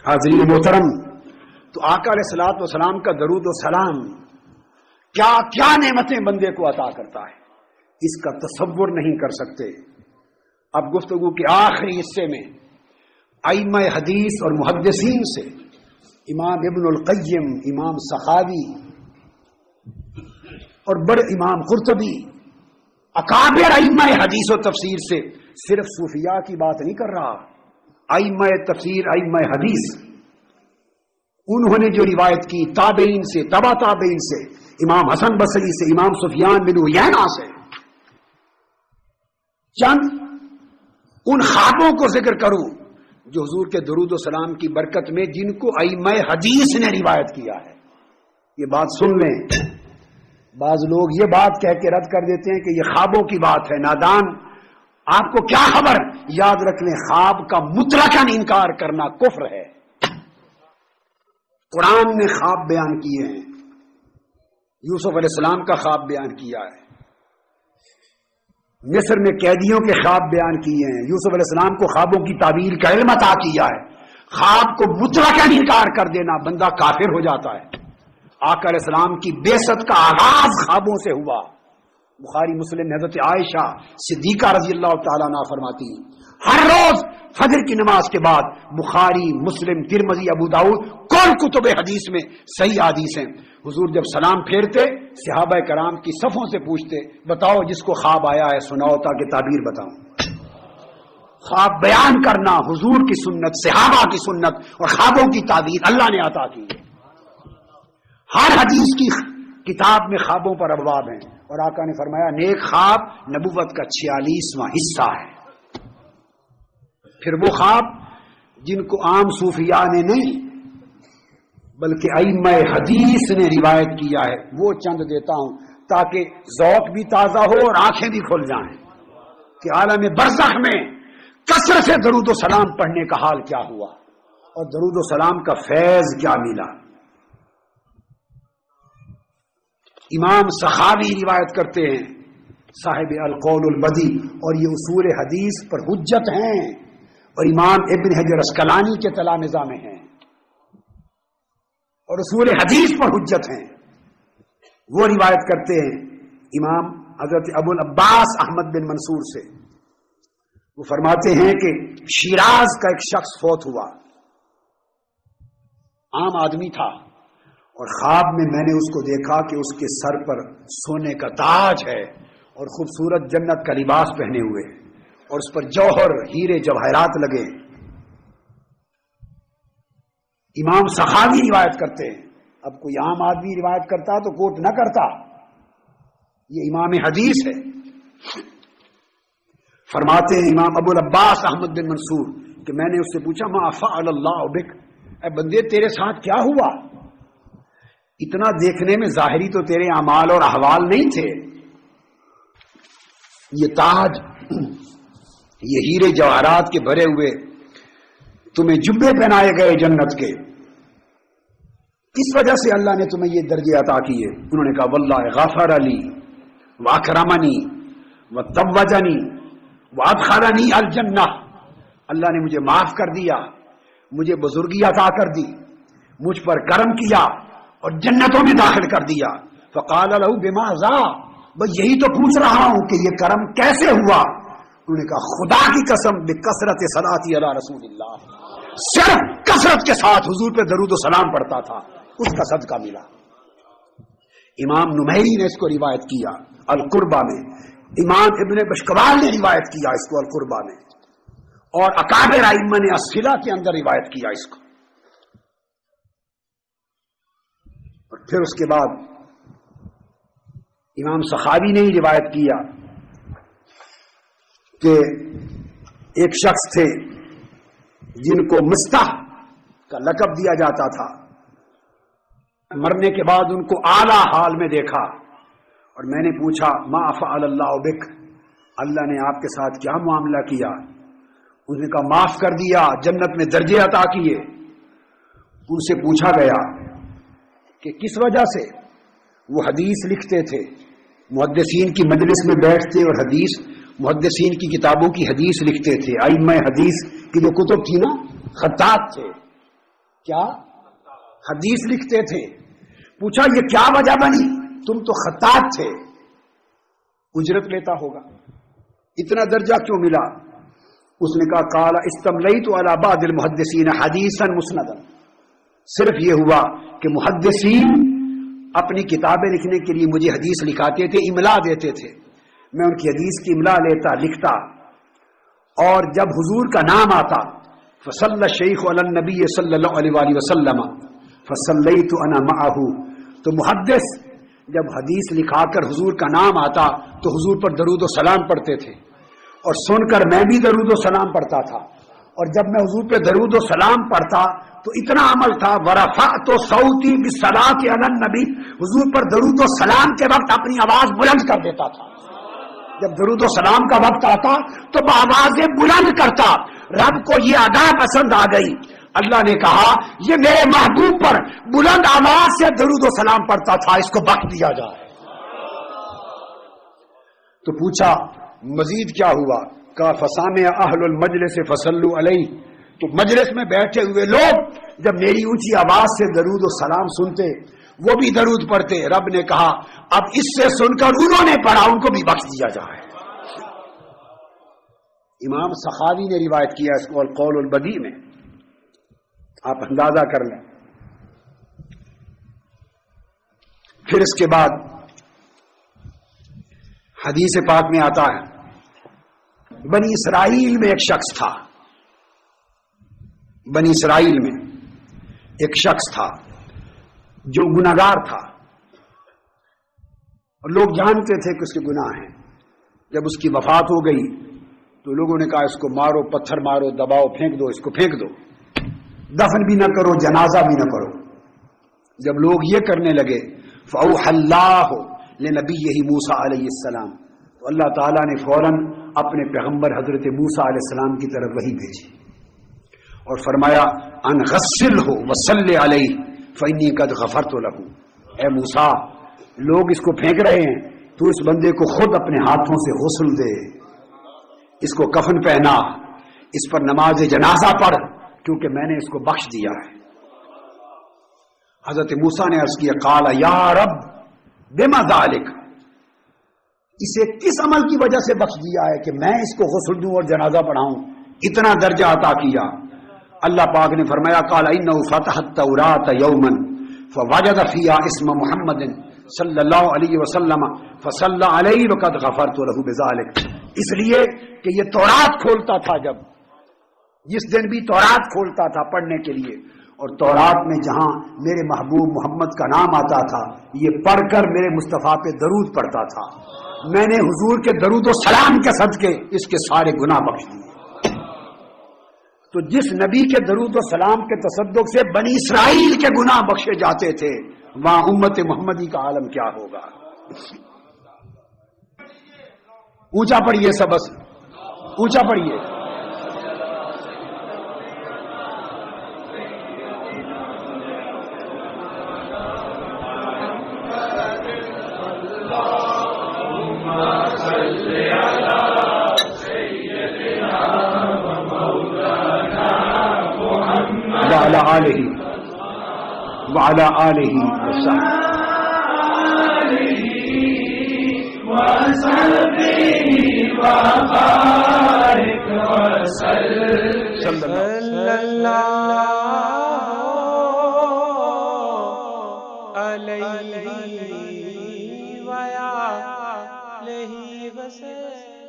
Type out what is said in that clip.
حاضرین محترم، تو آقا علیہ الصلوۃ والسلام کا درود و سلام کیا کیا نعمتیں بندے کو عطا کرتا ہے، اس کا تصور نہیں کر سکتے۔ اب گفتگو کے آخری حصے میں ائمہ حدیث اور محدثین سے امام ابن القیم، امام سخاوی اور بڑے امام قرطبی، اکابر ائمہ حدیث و تفسیر سے صرف صوفیاء کی بات نہیں کر رہا، ائمہ تفسیر، ائمہ حدیث، انہوں نے جو روایت کی تابعین سے، تبع تابعین سے، امام حسن بصری سے، امام سفیان بن عیینہ سے، چند ان خوابوں کو ذکر کروں جو حضور کے درود و سلام کی برکت میں جن کو ائمہ حدیث نے روایت کیا ہے۔ یہ بات سن لیں، بعض لوگ یہ بات کہہ کے رد کر دیتے ہیں کہ یہ خوابوں کی بات ہے، نادان، آپ کو کیا خبر؟ یاد رکھ لیں، خواب کا مطلقاً انکار کرنا کفر ہے۔ قرآن نے خواب بیان کیے ہیں، یوسف علیہ السلام کا خواب بیان کیا ہے، مصر میں قیدیوں کے خواب بیان کیے ہیں، یوسف علیہ السلام کو خوابوں کی تعبیر کا علم عطا کیا ہے۔ خواب کو مطلقاً انکار کر دینا بندہ کافر ہو جاتا ہے۔ آقا علیہ السلام کی بعثت کا آغاز خوابوں سے ہوا۔ بخاری مسلم میں حضرت عائشہ صدیقہ رضی اللہ تعالیٰ عنہا فرماتی ہیں، ہر روز فجر کی نماز کے بعد بخاری، مسلم، ترمذی، ابو داؤد، کل کتب حدیث میں صحیح حدیث ہیں، حضور جب سلام پھیرتے صحابہ کرام کی صفوں سے پوچھتے، بتاؤ جس کو خواب آیا ہے سناؤ تاکہ تعبیر بتاؤں۔ خواب بیان کرنا حضور کی سنت، صحابہ کی سنت اور خوابوں کی تعبیر اللہ نے عطا کی ہے۔ ہر حدیث کی کتاب میں خوابوں پر ابواب ہیں، اور آقا نے فرمایا نیک خواب نبوت کا 46واں حصہ ہے۔ پھر وہ خواب جن کو عام صوفیاء نے نہیں بلکہ ائمہ حدیث نے روایت کیا ہے وہ چند دیتا ہوں تاکہ ذوق بھی تازہ ہو اور آنکھیں بھی کھل جائیں کہ عالم برزخ میں کثرت سے درود و سلام پڑھنے کا حال کیا ہوا اور درود و سلام کا فیض کیا ملا۔ امام سخاوی روایت کرتے ہیں، صاحب القول البدی، اور یہ اصول حدیث پر حجت ہیں اور امام ابن حجر اسقلانی کے تلامذہ میں ہیں اور اصول حدیث پر حجت ہیں۔ وہ روایت کرتے ہیں امام حضرت ابو العباس احمد بن منصور سے، وہ فرماتے ہیں کہ شیراز کا ایک شخص فوت ہوا، عام آدمی تھا، اور خواب میں میں نے اس کو دیکھا کہ اس کے سر پر سونے کا تاج ہے اور خوبصورت جنت کا لباس پہنے ہوئے اور اس پر جوہر، ہیرے، جواہرات لگے۔ امام سخاوی روایت کرتے ہیں، اب کوئی عام آدمی روایت کرتا تو کوٹ نہ کرتا، یہ امام حدیث ہے۔ فرماتے ہیں امام ابو العباس احمد بن منصور کہ میں نے اس سے پوچھا ما فعل اللہ بک، اے بندے تیرے ساتھ کیا ہوا؟ اتنا دیکھنے میں ظاہری تو تیرے اعمال اور احوال نہیں تھے، یہ تاج، یہ ہیرے جواہرات کے بھرے ہوئے تمہیں جبے پہنائے گئے جنت کے، کس وجہ سے اللہ نے تمہیں یہ درجے عطا کیے؟ انہوں نے کہا واللہ غفر لی واکرمنی وتوجنی وادخلنی الجنہ، اللہ نے مجھے معاف کر دیا، مجھے بزرگی عطا کر دی، مجھ پر کرم کیا اور جنتوں میں داخل کر دیا۔ فقال له بماذا، بس یہی تو پوچھ رہا ہوں کہ یہ کرم کیسے ہوا؟ انہوں نے کہا خدا کی قسم بکثرت صلاتی علی رسول اللہ، صرف کثرت کے ساتھ حضور پہ درود و سلام پڑھتا تھا، اس کا صدقہ ملا۔ امام نمیری نے اس کو روایت کیا القربہ میں، امام ابن بشکوال نے روایت کیا اس کو القربہ میں، اور اکابر ائمہ نے الصلہ کے اندر روایت کیا اس کو۔ اور پھر اس کے بعد امام سخاوی نے ہی روایت کیا کہ ایک شخص تھے جن کو مستح کا لقب دیا جاتا تھا، مرنے کے بعد ان کو اعلیٰ حال میں دیکھا اور میں نے پوچھا ما فعل اللہ بک، اللہ نے آپ کے ساتھ کیا معاملہ کیا؟ انہوں نے کہا معاف کر دیا، جنت میں درجے عطا کیے۔ ان سے پوچھا گیا کہ کس وجہ سے؟ وہ حدیث لکھتے تھے، محدثین کی مجلس میں بیٹھتے اور حدیث، محدثین کی کتابوں کی حدیث لکھتے تھے، ائمہ حدیث کی جو کتب تھی نا، خطاط تھے، کیا حدیث لکھتے تھے. پوچھا یہ کیا وجہ بنی؟ تم تو خطاط تھے. اجرت لیتا ہوگا, اتنا درجہ کیوں ملا؟ اس نے کہا قال استملیت علی بعض المحدثین حدیثا مسندا, صرف یہ ہوا کہ محدثین اپنی کتابیں لکھنے کے لیے مجھے حدیث لکھاتے تھے, املا دیتے تھے, میں ان کی حدیث کی املا لیتا, لکھتا, اور جب حضور کا نام آتا فصلی الشیخ علی النبی صلی اللہ علیہ وآلہ وسلم فصلیت انا معہ, تو محدث جب حدیث لکھا کر حضور کا نام آتا تو حضور پر درود و سلام پڑھتے تھے, اور سن کر میں بھی درود و سلام پڑھتا تھا, اور جب میں حضور پہ درود و سلام پڑھتا تو اتنا عمل تھا ورفعت صوتی بالصلاۃ علی النبی, حضور پر درود و سلام کے وقت اپنی آواز بلند کر دیتا تھا. جب درود و سلام کا وقت آتا تو آوازیں بلند کرتا. رب کو یہ ادا پسند آ گئی, اللہ نے کہا یہ میرے محبوب پر بلند آواز سے درود و سلام پڑھتا تھا, اس کو بخش دیا جائے. تو پوچھا مزید کیا ہوا؟ کہا فسامع اہل المجلس فصلوا علیہ, تو مجلس میں بیٹھے ہوئے لوگ جب میری اونچی آواز سے درود و سلام سنتے وہ بھی درود پڑھتے. رب نے کہا اب اس سے سن کر انہوں نے پڑھا, ان کو بھی بخش دیا جائے. امام سخاوی نے روایت کیا اس کو القول البدیع میں, آپ اندازہ کر لیں. پھر اس کے بعد حدیث پاک میں آتا ہے بنی اسرائیل میں ایک شخص تھا, بنی اسرائیل میں ایک شخص تھا جو گناہگار تھا, اور لوگ جانتے تھے کہ اس کے گناہ ہیں. جب اس کی وفات ہو گئی تو لوگوں نے کہا اس کو مارو, پتھر مارو, دباؤ, پھینک دو, اس کو پھینک دو, دفن بھی نہ کرو, جنازہ بھی نہ پڑھو. جب لوگ یہ کرنے لگے فأوحى اللہ لنبیہ موسیٰ علیہ السلام, تو اللہ تعالیٰ نے فوراً اپنے پیغمبر حضرت موسیٰ علیہ السلام کی طرف وحی بھیجی اور فرمایا ان غسلہ وصلی علیہ فإنی قد غفرت لہ. اے موسیٰ, لوگ اس کو پھینک رہے ہیں, تو اس بندے کو خود اپنے ہاتھوں سے غسل دے, اس کو کفن پہنا, اس پر نماز جنازہ پڑھ, کیونکہ میں نے اس کو بخش دیا ہے. حضرت موسیٰ نے عرض کیا قال یا رب بما ذلک, اسے کس عمل کی وجہ سے بخش دیا ہے کہ میں اس کو غسل دوں اور جنازہ پڑھاؤں, اتنا درجہ عطا کیا. اللہ پاک نے فرمایا قال انہ فتح التوراۃ یوما فوجد فیہا اسم محمد صلی اللہ علیہ وسلم فصلی علیہ وقد غفرت لہ بذلک, اس لیے کہ یہ تورات کھولتا تھا, جب جس دن بھی تورات کھولتا تھا پڑھنے کے لیے, اور تورات میں جہاں میرے محبوب محمد کا نام آتا تھا یہ پڑھ کر میرے مصطفیٰ پہ درود پڑھتا تھا, میں نے حضور کے درود و سلام کے صدقے اس کے سارے گناہ بخش دیے. تو جس نبی کے درود و سلام کے تصدق سے بنی اسرائیل کے گناہ بخشے جاتے تھے, وہاں امت محمدی کا عالم کیا ہوگا. اونچا پڑھیے سب, اونچا پڑھیے. وعلى آله وعلى آله وصحبه وبارك وسلم صلى الله عليه وآله وسلم.